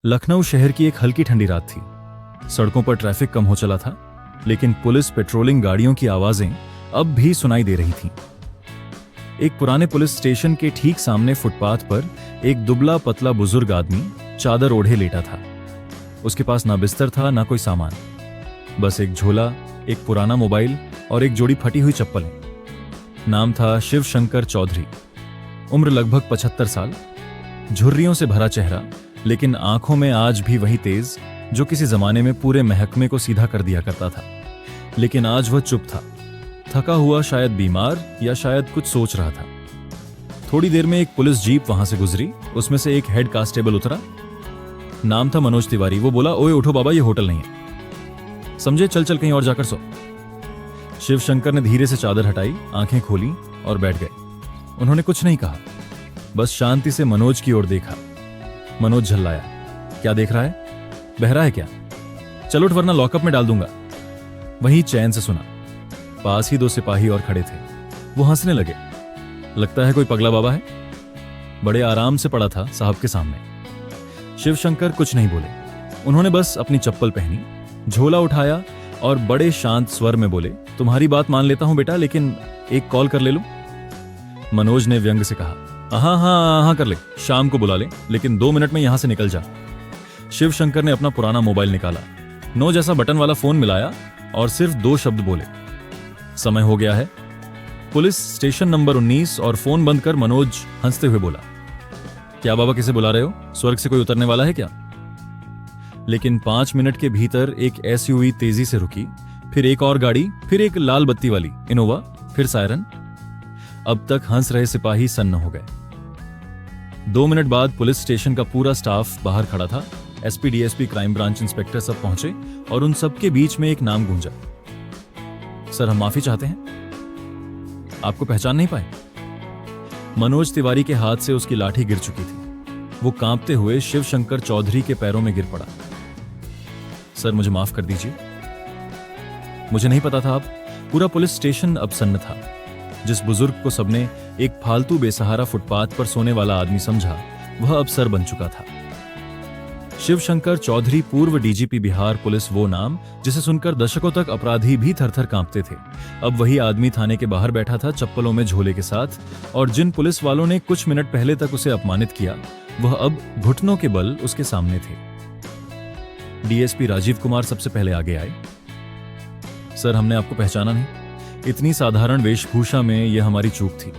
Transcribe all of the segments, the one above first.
लखनऊ शहर की एक हल्की ठंडी रात थी। सड़कों पर ट्रैफिक कम हो चला था, लेकिन पुलिस पेट्रोलिंग गाड़ियों की आवाजें अब भी सुनाई दे रही थीं। एक पुराने पुलिस स्टेशन के ठीक सामने फुटपाथ पर एक दुबला पतला बुजुर्ग आदमी चादर ओढ़े लेटा था। उसके पास ना बिस्तर था ना कोई सामान, बस एक झोला, एक पुराना मोबाइल और एक जोड़ी फटी हुई चप्पलें। नाम था शिव शंकर चौधरी। उम्र लगभग 75 साल। झुर्रियों से भरा चेहरा, लेकिन आंखों में आज भी वही तेज जो किसी जमाने में पूरे महकमे को सीधा कर दिया करता था। लेकिन आज वह चुप था, थका हुआ, शायद बीमार या शायद कुछ सोच रहा था। थोड़ी देर में एक पुलिस जीप वहां से गुजरी। उसमें से एक हेड कांस्टेबल उतरा। नाम था मनोज तिवारी। वो बोला, ओए उठो बाबा, ये होटल नहीं है, समझे? चल चल कहीं और जाकर सो। शिव शंकर ने धीरे से चादर हटाई, आंखें खोली और बैठ गए। उन्होंने कुछ नहीं कहा, बस शांति से मनोज की ओर देखा। मनोज झल्लाया। क्या देख रहा है? बहरा है क्या? चलो उठ, वरना लॉकअप में डाल दूंगा। वहीं चैन से सुना। पास ही दो सिपाही और खड़े थे। वो हंसने लगे। लगता है कोई पगला बाबा है। बड़े आराम से पड़ा था साहब के सामने। शिव शंकर कुछ नहीं बोले। उन्होंने बस अपनी चप्पल पहनी, झोला उठाया और बड़े शांत स्वर में बोले, तुम्हारी बात मान लेता हूं बेटा, लेकिन एक कॉल कर ले लूं? मनोज ने व्यंग से कहा, हाँ कर ले, शाम को बुला ले, लेकिन 2 मिनट में यहां से निकल जा। शिव शंकर ने अपना पुराना मोबाइल निकाला, नो जैसा बटन वाला फोन मिलाया और सिर्फ 2 शब्द बोले, समय हो गया है। Police station number 19। और फोन बंद कर मनोज हंसते हुए बोला, क्या बाबा किसे बुला रहे हो? स्वर्ग से कोई उतरने वाला है क्या? लेकिन 5 मिनट के भीतर एक एसयूवी तेजी से रुकी, फिर एक और गाड़ी, फिर एक लाल बत्ती वाली इनोवा, फिर सायरन। अब तक हंस रहे सिपाही सन्न हो गए। 2 मिनट बाद पुलिस स्टेशन का पूरा स्टाफ बाहर खड़ा था। SP, DSP, crime branch inspector सब पहुंचे और उन सबके बीच में एक नाम गूंजा, सर हम माफी चाहते हैं, आपको पहचान नहीं पाए। मनोज तिवारी के हाथ से उसकी लाठी गिर चुकी थी। वो कांपते हुए शिव शंकर चौधरी के पैरों में गिर पड़ा। सर मुझे माफ कर दीजिए, मुझे नहीं पता था आप। पूरा पुलिस स्टेशन अब सन्न था। जिस बुजुर्ग को सबने एक फालतू बेसहारा फुटपाथ पर सोने वाला आदमी समझा, वह अब सर बन चुका था। शिव शंकर चौधरी, पूर्व डीजीपी बिहार पुलिस, वो नाम जिसे सुनकर दशकों तक अपराधी भी थरथर कांपते थे। अब वही आदमी थाने के बाहर बैठा था, चप्पलों में झोले के साथ, और जिन पुलिस वालों ने कुछ मिनट पहले तक उसे अपमानित किया, वह अब घुटनों के बल उसके सामने थे। डीएसपी राजीव कुमार सबसे पहले आगे आए। सर हमने आपको पहचाना नहीं। इतनी साधारण वेशभूषा में यह हमारी चूक थी,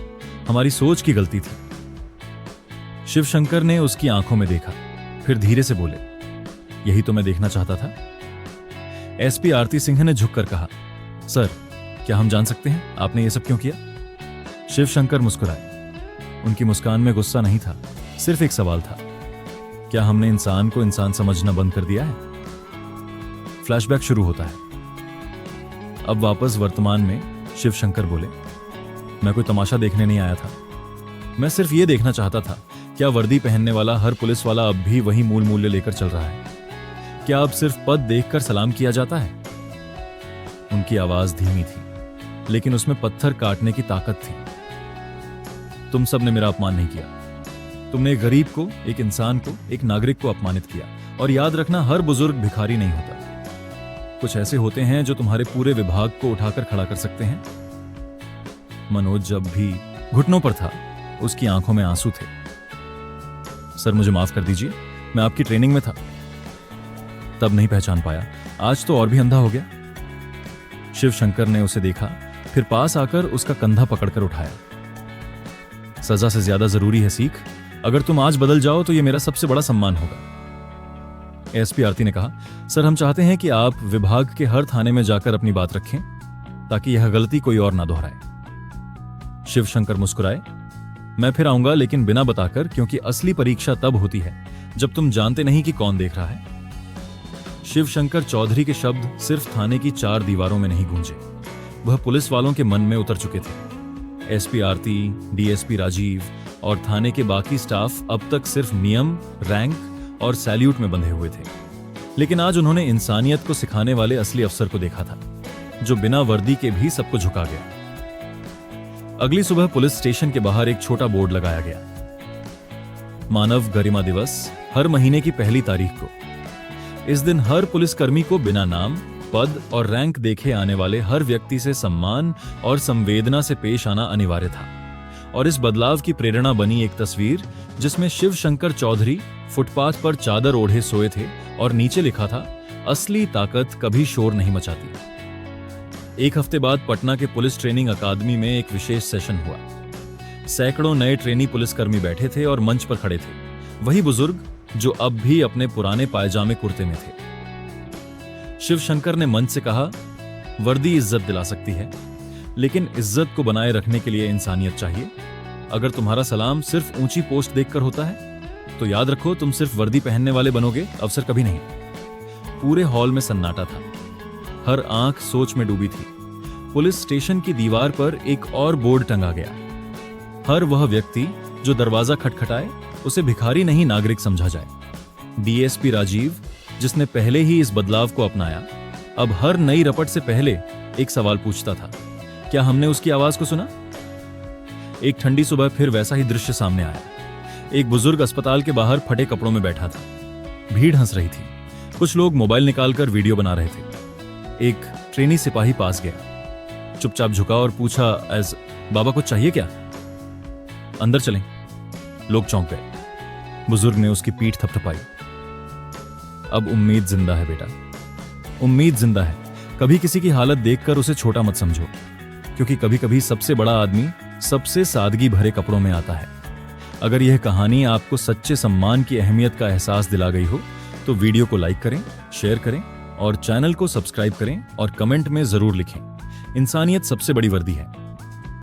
हमारी सोच की गलती थी। शिव शंकर ने उसकी आंखों में देखा, फिर धीरे से बोले, यही तो मैं देखना चाहता था। एसपी आरती सिंह ने झुककर कहा, सर क्या हम जान सकते हैं आपने ये सब क्यों किया? शिव शंकर मुस्कुराए। उनकी मुस्कान में गुस्सा नहीं था, सिर्फ एक सवाल था, क्या हमने इंसान को इंसान समझना बंद कर दिया है? फ्लैशबैक शुरू होता है। अब वापस वर्तमान में शिव शंकर बोले, मैं कोई तमाशा देखने नहीं आया था। मैं सिर्फ ये देखना चाहता था, क्या वर्दी पहनने वाला हर पुलिस वाला अब भी वही मूल मूल्य लेकर चल रहा है? क्या अब सिर्फ पद देखकर सलाम किया जाता है? उनकी आवाज धीमी थी, लेकिन उसमें पत्थर काटने की ताकत थी। तुम सब ने मेरा अपमान नहीं किया। तुमने एक गरीब को, एक इंसान को, एक नागरिक को अपमानित किया। और याद रखना, हर बुजुर्ग भिखारी नहीं होता। कुछ ऐसे होते हैं जो तुम्हारे पूरे विभाग को उठाकर खड़ा कर सकते हैं। मनोज जब भी घुटनों पर था, उसकी आंखों में आंसू थे। सर मुझे माफ कर दीजिए, मैं आपकी ट्रेनिंग में था, तब नहीं पहचान पाया, आज तो और भी अंधा हो गया। शिव शंकर ने उसे देखा, फिर पास आकर उसका कंधा पकड़कर उठाया। सजा से ज्यादा जरूरी है सीख। अगर तुम आज बदल जाओ तो यह मेरा सबसे बड़ा सम्मान होगा। एसपी आरती ने कहा, सर हम चाहते हैं कि आप विभाग के हर थाने में जाकर अपनी बात रखें, ताकि यह गलती कोई और ना दोहराए। शिव शंकर मुस्कुराए, मैं फिर आऊंगा, लेकिन बिना बताकर, क्योंकि असली परीक्षा तब होती है जब तुम जानते नहीं कि कौन देख रहा है। शिव शंकर चौधरी के शब्द सिर्फ थाने की 4 दीवारों में नहीं गूंजे, वह पुलिस वालों के मन में उतर चुके थे। एसपी आरती, डीएसपी राजीव और थाने के बाकी स्टाफ अब तक सिर्फ नियम, रैंक और सैल्यूट में बंधे हुए थे, लेकिन आज उन्होंने इंसानियत को सिखाने वाले असली अफसर को देखा था, जो बिना वर्दी के भी सबको झुका गया। अगली सुबह पुलिस स्टेशन के बाहर एक छोटा बोर्ड लगाया गया, मानव गरिमा दिवस हर महीने की पहली तारीख को। इस दिन हर पुलिसकर्मी को बिना नाम, पद और रैंक देखे आने वाले हर व्यक्ति से सम्मान और संवेदना से पेश आना अनिवार्य था। और इस बदलाव की प्रेरणा बनी एक तस्वीर जिसमें शिव शंकर चौधरी फुटपाथ पर चादर ओढ़े सोए थे और नीचे लिखा था, असली ताकत कभी शोर नहीं मचाती। एक हफ्ते बाद पटना के पुलिस ट्रेनिंग अकादमी में एक विशेष सेशन हुआ। सैकड़ों नए ट्रेनी पुलिसकर्मी बैठे थे और मंच पर खड़े थे, वही बुजुर्ग जो अब भी अपने पुराने पायजामे कुर्ते में थे। शिव शंकर ने मंच से कहा, वर्दी इज्जत दिला सकती है, लेकिन इज्जत को बनाए रखने के लिए इंसानियत चाहिए। अगर तुम्हारा सलाम सिर्फ ऊंची पोस्ट देखकर होता है तो याद रखो, तुम सिर्फ वर्दी पहनने वाले बनोगे, अवसर कभी नहीं। पूरे हॉल में सन्नाटा था, हर आंख सोच में डूबी थी। पुलिस स्टेशन की दीवार पर एक और बोर्ड टंगा गया, हर वह व्यक्ति जो दरवाजा खटखटाए उसे भिखारी नहीं नागरिक समझा जाए। डीएसपी राजीव, जिसने पहले ही इस बदलाव को अपनाया, अब हर नई रपट से पहले एक सवाल पूछता था, क्या हमने उसकी आवाज को सुना? एक ठंडी सुबह फिर वैसा ही दृश्य सामने आया। एक बुजुर्ग अस्पताल के बाहर फटे कपड़ों में बैठा था। भीड़ हंस रही थी, कुछ लोग मोबाइल निकालकर वीडियो बना रहे थे। एक ट्रेनी सिपाही पास गया, चुपचाप झुका और पूछा, एज बाबा कुछ चाहिए क्या? अंदर चलें। लोग चौंक गए। बुजुर्ग ने उसकी पीठ थपथपाई। अब उम्मीद जिंदा है बेटा, उम्मीद जिंदा है। कभी किसी की हालत देखकर उसे छोटा मत समझो, क्योंकि कभी कभी सबसे बड़ा आदमी सबसे सादगी भरे कपड़ों में आता है। अगर यह कहानी आपको सच्चे सम्मान की अहमियत का एहसास दिला गई हो तो वीडियो को लाइक करें, शेयर करें और चैनल को सब्सक्राइब करें और कमेंट में जरूर लिखें, इंसानियत सबसे बड़ी वर्दी है।